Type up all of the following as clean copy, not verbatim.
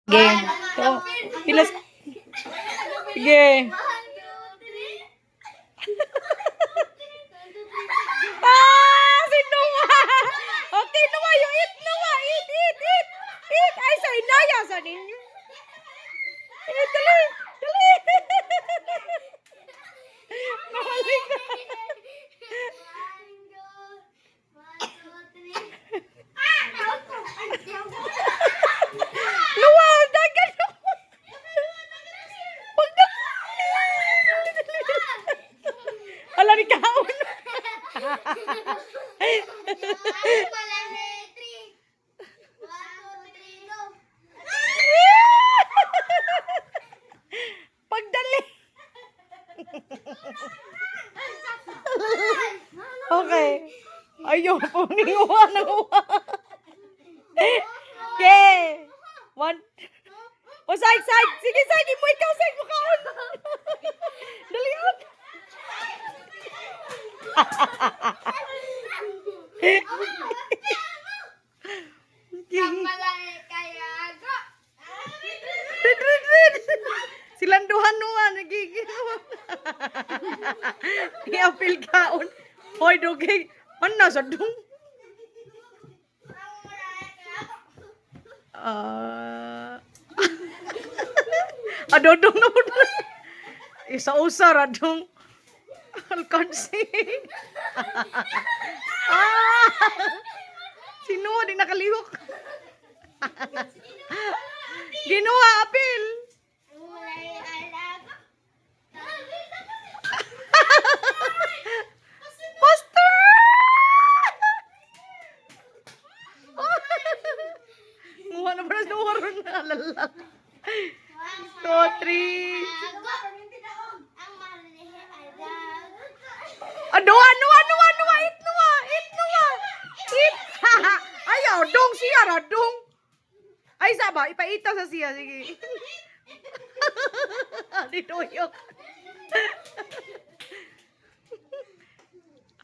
Sige. So, pilas. Sige. Ah, si Noah. Okay, Noah, you eat, Noah. Eat, eat, eat. Eat. Ay, sa inaya sa ninyo. Eat, dali. Dali. Mahalik na. Noah, dagan. Huwag na. Ala, ni kaon. Pagdali. Okay. Ayaw po niwa ng uwa. Okay. One. O, side, side. Sige, side. Mo ikaw, side mo kaon. Dali out. Red, red, red. Silang duhan-duhan. Nagigil. I-apil kaon. Hoy, dugay. Ano sa dung? Adodong na po. Isa-usa, radong. Alkansing. Sinuha, di nakalihok. Ginawa, apil. Poster! Muha na para sa waron na lalak. 2, 3. Nuha, nuha, nuha, nuha. Eat, nuha. Eat, nuha. Eat. Ayaw, dong siya, radong. Ay, saba, ipaita sa siya. Sige. Ditoyok.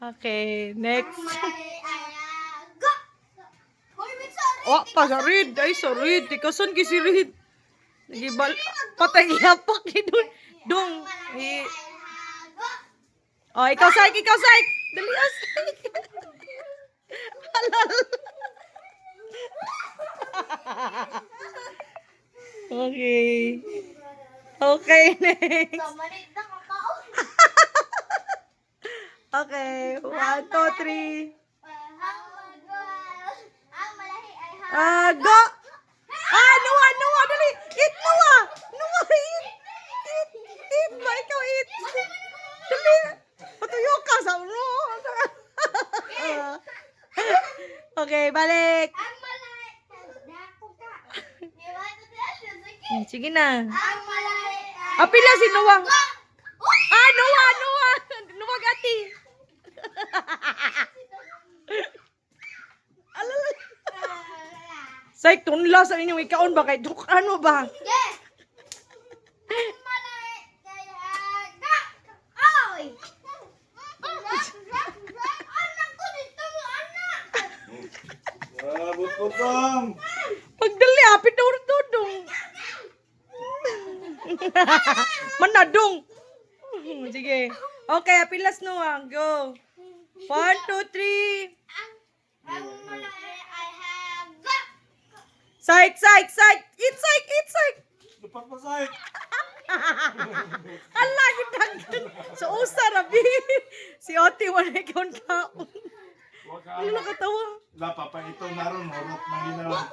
Okay, next. Oh, pa sa Reed. Ay, sa Reed. Ikasan ki si Reed. Nagibal. Patay yapak ni Dong. Dong. Oh, ikaw side, ikaw side. Dali as. Halal. Okay. Okay, next. Okay, 1, 2, 3. Go! Nuha, nuha, dali! Eat, nuha! Nuha, eat! Eat! Eat ba? Ikaw, eat! Dali! Patuyo ka sa ulo! Okay, balik! Sige na. Apila si Noah. Noah, Noah! Noah gati! Alala! Say, tunla sa inyong ikaon ba? Kay dukan mo ba? Pagdali, apit na urutudong. Manadong. Sige. Okay, apilas Noah. Go. 1, 2, 3. Side, side, side. Eat side, eat side. Dapat pa side. Allah, gitagdan. So, usa, Rabi. Si Oti, wala ikaw ang taon. Ano nakatawa? Lapa pa ito naroon. Horot na ginawa.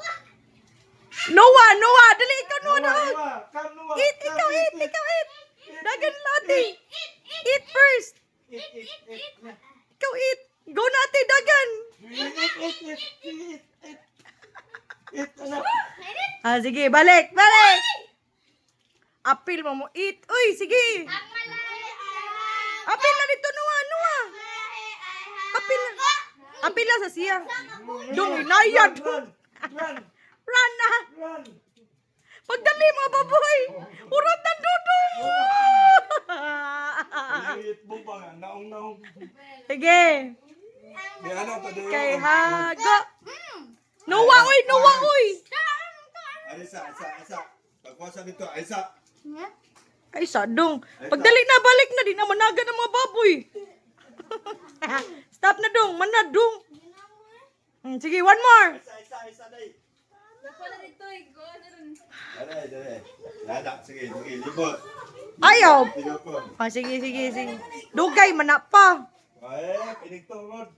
Noah, Noah. Dali, ikaw, Noah. Noah, come Noah. Eat, ikaw, eat, ikaw, eat. Dagan lati. Eat first. Eat. Ikaw, eat. Go natin, dagan. Eat. Anak. Sige, balik, balik. Apil mo mo. Eat. Uy, sige. Apil na dito, Noah, Noah. Apil na. Apil na sa siya. Dung, inayad. Run. Run na. Run. Pagdali mga baboy. Urat ng dudong. Eat mo pa nga. Naong. Sige. Di ano pa di. Kay hago. Noah, uy, Noah, uy. Isa. Pagkuasa dito, isa. Ay, sadong. Pagdali na, balik na. Di na managa ng mga baboy. Stop na dong. Manad dong. Sige, one more. Isa, day. Wala dito eh. Go na rin. Dali. Lada, sige, libot. Ayaw. Tilokon. Sige. Dugay, manapa. Ay, pinigtungod.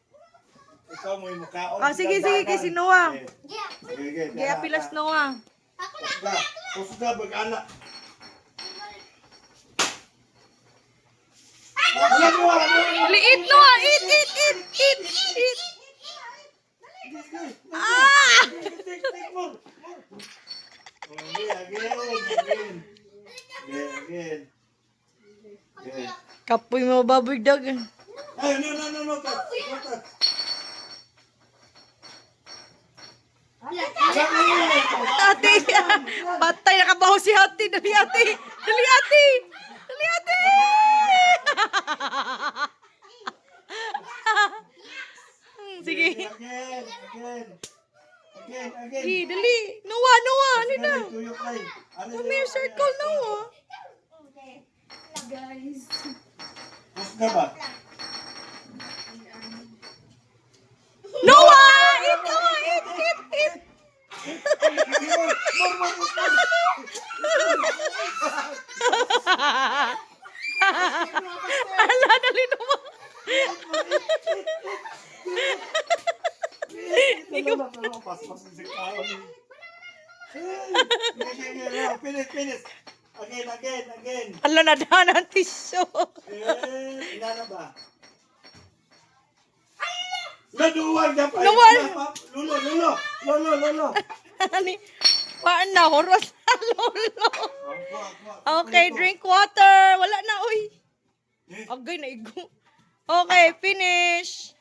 Ikaw mo yung mukhaon. Sige, sinuwa. Sige. Gaya pilas Noah. Pusuga, mag-anak. Liit, Noah. Eat. Ah! Again. Kapoy mo baboy dag. Ay, no. Ate, patay na kabaho si Ate. Dali, Ate. Sige. Again. Dali. Noah. Ano na? Tuyok ay. May circle, Noah. Guys. Pusuga ba? Noah! Eat, Noah! Eat! Ala, dali Noah. Finish. Again. Ala, nadahan ang tissue. Inana ba? Naduwag na pa. Naduwag. Lolo. Ani, waan na, horos na, lolo. Okay, drink water. Wala na, uy. Agay na igo. Okay, finish.